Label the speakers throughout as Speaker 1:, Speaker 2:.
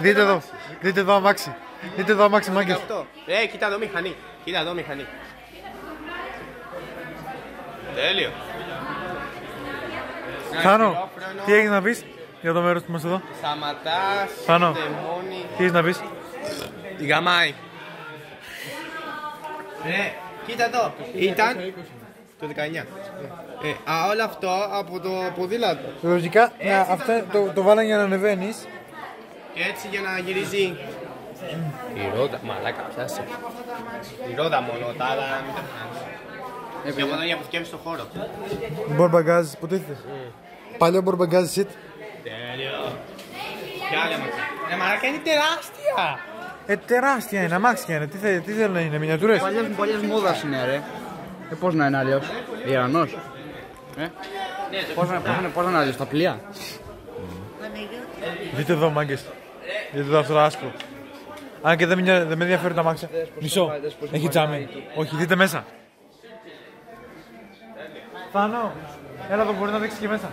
Speaker 1: Δείτε εδώ. Δείτε εδώ αμάξι. Δείτε εδώ αμάξι, μάγκες.
Speaker 2: Κοίτα εδώ μηχανή. Κοίτα εδώ μηχανή. Τέλειο.
Speaker 1: Θάνο, τι έχεις να πεις για το μέρος που είμαστε εδώ?
Speaker 2: Σταματάς.
Speaker 1: Θάνο, τι έχεις να πεις?
Speaker 2: Γαμάει. Κοίτα εδώ. Ήταν το 19. Όλο αυτό από το ποδήλατο.
Speaker 1: Λογικά, αυτά το βάλανε για να ανεβαίνεις.
Speaker 2: Και έτσι για να γυρίζει. Η ρόδα, μαλάκα, πιάσε. Η ρόδα μόνο, τα άλλα μην τα πιάνεις. Και από εδώ για που σκέφτεσαι στον χώρο.
Speaker 1: Μπορμπαγκάζ, υποτίθεται. Παλιό μπορμπαγκάζ shit.
Speaker 2: Τέλειο. Κι άλλα μαξιά. Μαλάκα είναι τεράστια.
Speaker 1: Τεράστια είναι, αμάξια είναι. Τι θέλουν να είναι, μινιατούρες.
Speaker 3: Παλιές μόδας είναι ρε. Πώς να είναι αλλιώς? Ιρανός. Πώς να είναι αλλιώς, τα πλοία.
Speaker 1: Δείτε εδώ, μάγκες. Δείτε εδώ αυτό το άσπρο. Αν και δεν με ενδιαφέρει τα αμάξια. Μισό. Έχει τζάμι. Όχι, δείτε μέσα. Θάνο, έλα εδώ, μπορεί να δείξει και μέσα.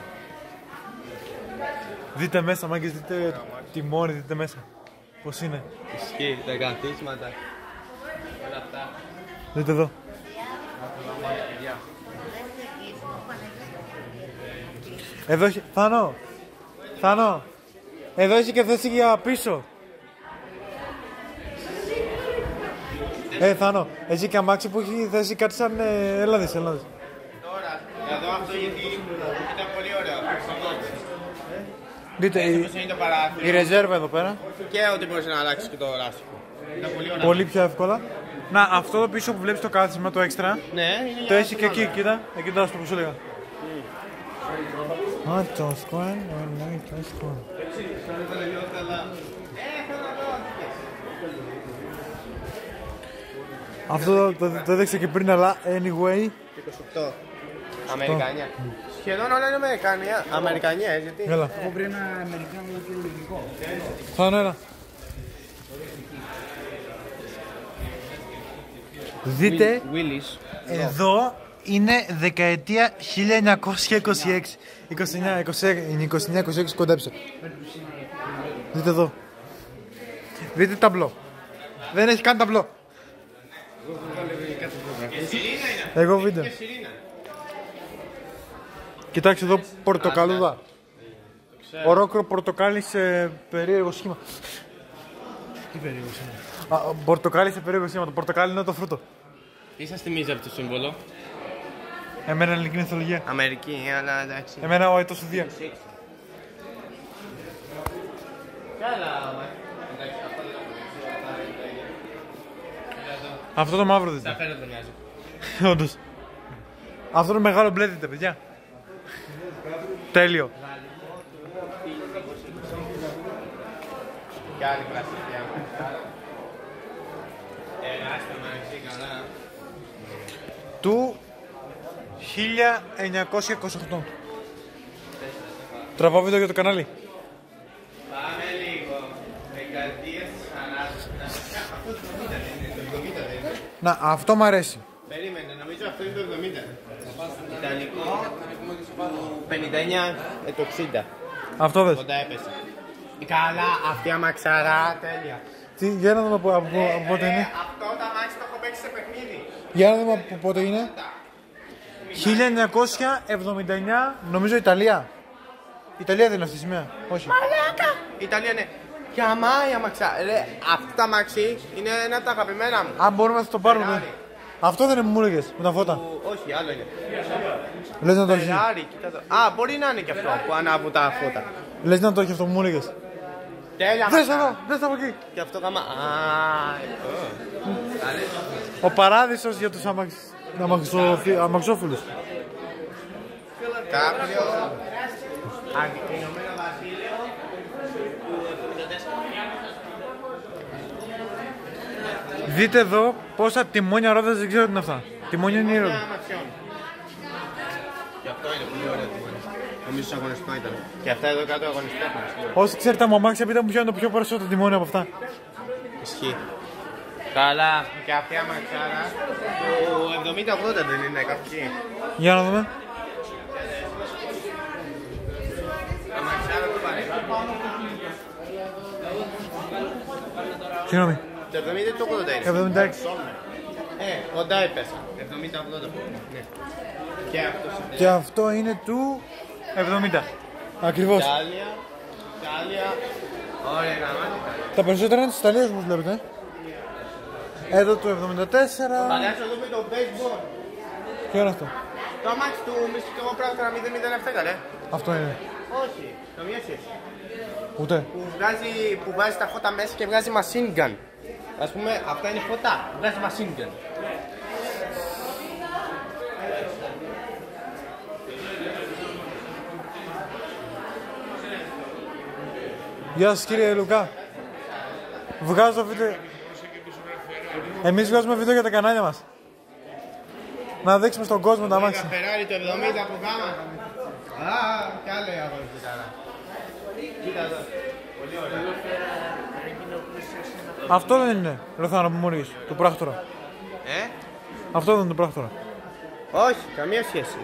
Speaker 1: Δείτε μέσα, μάγκες, δείτε τιμόνι, δείτε μέσα. Πώς είναι.
Speaker 2: Ισχύει, τα καθίσματα. Όλα αυτά.
Speaker 1: Δείτε εδώ. Εδώ έχει, Θάνο, εδώ έχει και θέση για πίσω. Θάνο, έχει και αμάξι που έχει θέση κάτι σαν, έλα δεις.
Speaker 2: Τώρα, εδώ αυτό γιατί ήταν πολύ ωραίο.
Speaker 1: Δείτε, η ρεζέρβα εδώ πέρα.
Speaker 2: Και ότι μπορείς να αλλάξεις και το λάστιχο.
Speaker 1: Πολύ πιο εύκολα. Να, αυτό το πίσω που βλέπεις το κάθισμα, το έξτρα,
Speaker 2: ναι,
Speaker 1: το έχει και εκεί, κοίτα. Εκεί το άσπρο που σου έλεγα. Α, το σκουάν, ναι, το σκουάν. Αυτό το έδειξα και πριν, αλλά anyway.
Speaker 2: 28. Αμερικανία. Σχεδόν όλα είναι Αμερικανία, γιατί.
Speaker 1: Έλα.
Speaker 3: Εγώ πριν ένα Αμερικάνο και ελληνικό.
Speaker 1: Θάνο, έλα. Δείτε, εδώ είναι δεκαετία 1926. 29-26 κοντέψε. Δείτε εδώ. Δείτε ταμπλό. Δεν έχει καν ταμπλό. Εγώ βίντεο. Κοιτάξτε εδώ πορτοκαλούδα. Ορόκρο πορτοκάλι σε περίεργο σχήμα. Τι περίεργο σχήμα? Πορτοκάλι σε περίεργο σχήμα. Το πορτοκάλι είναι το φρούτο.
Speaker 2: Τι σας θυμίζει αυτό το σύμβολο?
Speaker 1: Εμένα ελληνική μυθολογία.
Speaker 2: Αμερική, αλλά εντάξει.
Speaker 1: Εμένα ο αετός του Δία. Αυτό το μαύρο δείτε.
Speaker 2: Τα φέρω το μοιάζει.
Speaker 1: Όντως. Αυτό το μεγάλο μπλε δείτε, παιδιά. Τέλειο.
Speaker 2: Και άλλη κλασική. Τεράστιο μαξί, καλά.
Speaker 1: Του 1928. Τραβάω βίντεο για το κανάλι.
Speaker 2: Πάμε λίγο. Δεκαετίες 40.
Speaker 1: Να, αυτό μ' αρέσει.
Speaker 2: Περίμενε, νομίζω αυτό είναι το 70. Ιταλικό. 59, το 60.
Speaker 1: Αυτό δες.
Speaker 2: Κοντά έπεσε. Καλά, αυτή αμαξαρά, τέλεια.
Speaker 1: Τι, για να δούμε από πότε είναι.
Speaker 2: Αυτό το αμάξι το έχω παίξει σε παιχνίδι.
Speaker 1: Για να δούμε από πότε είναι. 1979, νομίζω Ιταλία. Ιταλία δεν είναι αυτή η σημαία. Όχι.
Speaker 2: Μαλάκα! Ιταλία, ναι. Γιαμάει αμαξά. Ρε, αυτό το αμάξι είναι ένα από τα αγαπημένα μου.
Speaker 1: Αν μπορούμε να το πάρουμε. Αυτό δεν είναι μου έλεγες με τα φώτα.
Speaker 2: Όχι, άλλο είναι.
Speaker 1: Λες να το έχει.
Speaker 2: Ferrari, κοίτα το. Α, μπορεί να είναι και αυτό που ανάβουν τα φώτα.
Speaker 1: Λες να το έχει αυτό που μου έλεγες.
Speaker 2: Τέλεια,
Speaker 1: Δες εδώ, δες από εκεί.
Speaker 2: και αυτό κάμα.
Speaker 1: Ο παράδεισος για τους αμαξόφιλους.
Speaker 2: Κάποιο. Ηνωμένο Βασίλειο.
Speaker 1: Δείτε εδώ πόσα τιμόνια ρόδες δεν ξέρω τι είναι αυτά. Τιμόνια είναι η ρόδα.
Speaker 2: Και αυτό είναι πολύ ωραίο τιμόνι. Νομίζω ότι αγωνιστικό ήταν. Και αυτά εδώ κάτω αγωνιστικά.
Speaker 1: Όσοι ξέρετε τα αμάξια, πείτε μου ποιο είναι το πιο περισσότερο τιμόνιο από αυτά.
Speaker 2: Ισχύει. Καλά, και αυτή η αμαξάρα του 70-80 δεν είναι κάποιοι.
Speaker 1: Για να δούμε.
Speaker 2: Αμαξάρα του πάρε.
Speaker 1: Συγγνώμη.
Speaker 2: Το 70 ή το 80 είναι.
Speaker 1: 76.
Speaker 2: Κοντά έπεσα. 70-80. Ναι.
Speaker 1: Και αυτό είναι του 70. Ακριβώς.
Speaker 2: Ιταλία. Ωραία, γραμμάτικα.
Speaker 1: Τα περισσότερα είναι της Ιταλίας όπως βλέπετε. Εδώ το 74.
Speaker 2: Παλιά να δούμε το baseball.
Speaker 1: Ποιο είναι αυτό?
Speaker 2: Το αμάξι του μυστικού πράκτορα 007 καλέ.
Speaker 1: Αυτό είναι.
Speaker 2: Όχι, καμία σχέση.
Speaker 1: Ούτε.
Speaker 2: Που βάζει τα φώτα μέσα και βγάζει machine gun. Ας πούμε, αυτά είναι φώτα, βγάζει machine gun.
Speaker 1: Γεια σας κύριε Λουκά. Βγάζω βίντεο. Εμείς βγάζουμε βίντεο για τα κανάλια μας. Να δείξουμε στον κόσμο τα αμάξια.
Speaker 2: Ferrari το 70 που γάμα. Κι άλλη αγώνα κοίταρα. Κοίτα εδώ. Πολύ ωραία.
Speaker 1: Αυτό δεν είναι, Ροθάνο που μου έλεγες, του πράκτορα. Αυτό δεν είναι το πράκτορα.
Speaker 2: Όχι, καμία σχέση.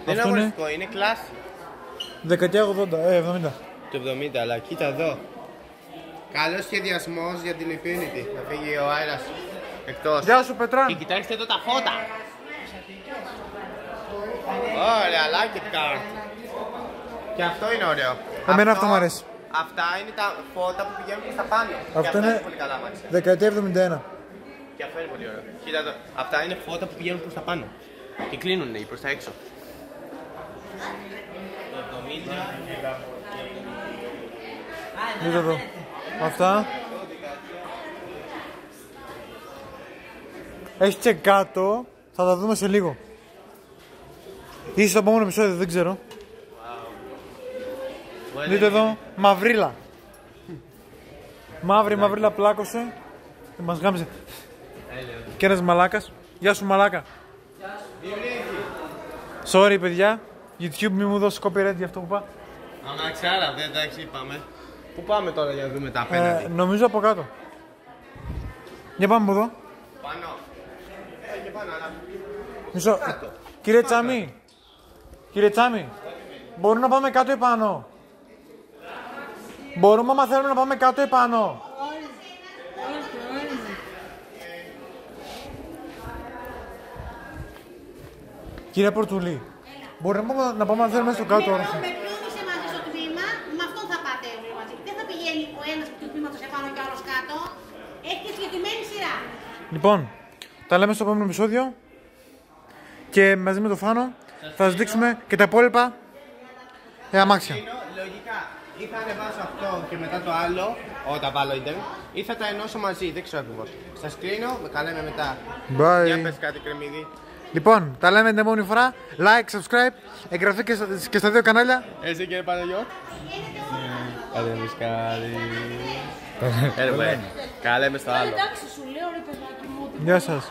Speaker 2: Δεν είναι αγωνιστικό, είναι κλάση.
Speaker 1: Δεκαετία 80, 70.
Speaker 2: Το 70, αλλά κοίτα εδώ. Καλός σχεδιασμός για την Infinity. Θα φύγει ο αέρας εκτός.
Speaker 1: Γεια σου Πετράν.
Speaker 2: Και κοιτάξτε εδώ τα φώτα. Ωραία, like it car. Και αυτό είναι ωραίο.
Speaker 1: Εμένα αυτό μου αρέσει.
Speaker 2: Αυτά είναι τα φώτα που πηγαίνουν προς τα πάνω.
Speaker 1: Αυτό είναι
Speaker 2: πολύ καλά μάλιστα.
Speaker 1: δεκαετία 71.
Speaker 2: Και αυτό είναι πολύ ωραίο. Κοίτα εδώ. Αυτά είναι φώτα που πηγαίνουν προς τα πάνω. Και κλείνουν προς τα έξω.
Speaker 1: Δείτε εδώ. Αυτά. Έχει και κάτω. Θα τα δούμε σε λίγο. Ίσως στο επόμενο επεισόδιο, δεν ξέρω. Δείτε εδώ, μαυρίλα. Μαυρίλα πλάκωσε και μας γάμισε. Και ένας μαλάκας. Γεια σου μαλάκα. Sorry παιδιά, YouTube μη μου δώσει copyright για αυτό που είπα.
Speaker 2: Αμαξάρα, δεν εντάξει είπαμε. Πού πάμε τώρα για να δούμε τα απέναντι?
Speaker 1: Νομίζω από κάτω. Για πάμε από εδώ.
Speaker 2: Πάνω. Και πάνω, αλλά...
Speaker 1: Μισό. Κύριε Τσάμι, μπορούμε να πάμε κάτω ή πάνω? Μπορούμε άμα θέλουμε να πάμε κάτω ή πάνω? Κύριε Πορτουλή, μπορούμε να πάμε αν θέλουμε στο κάτω?
Speaker 4: Με ποιον είσαι μαζί στο τμήμα, με αυτόν θα πάτε όλοι μαζί. Δεν θα πηγαίνει ο ένας του τμήματος επάνω και ο άλλος κάτω. Έχετε συγκεκριμένη σειρά.
Speaker 1: Λοιπόν, τα λέμε στο επόμενο επεισόδιο και μαζί με το Φάνο θα σας δείξουμε και τα υπόλοιπα αμάξια.
Speaker 2: Λογικά, ή θα ανεβάσω αυτό και μετά το άλλο, όταν βάλω ίντερνετ, ή θα τα ενώσω μαζί, δεν ξέρω ακριβώς. Σας κλείνω, με καλέμε μετά.
Speaker 1: Bye.
Speaker 2: Για πες κάτι κρεμμύδι.
Speaker 1: Λοιπόν, τα λέμε την επόμενη φορά. Like, subscribe, εγγραφή και στα δύο κανάλια.
Speaker 2: Εσύ κύριε Παναγιώτη. Καλέ με σκάλι. Καλέ με στο άλλο.
Speaker 4: Εντάξει σου λέω ρε παιδάκι μου.
Speaker 1: Γεια σας.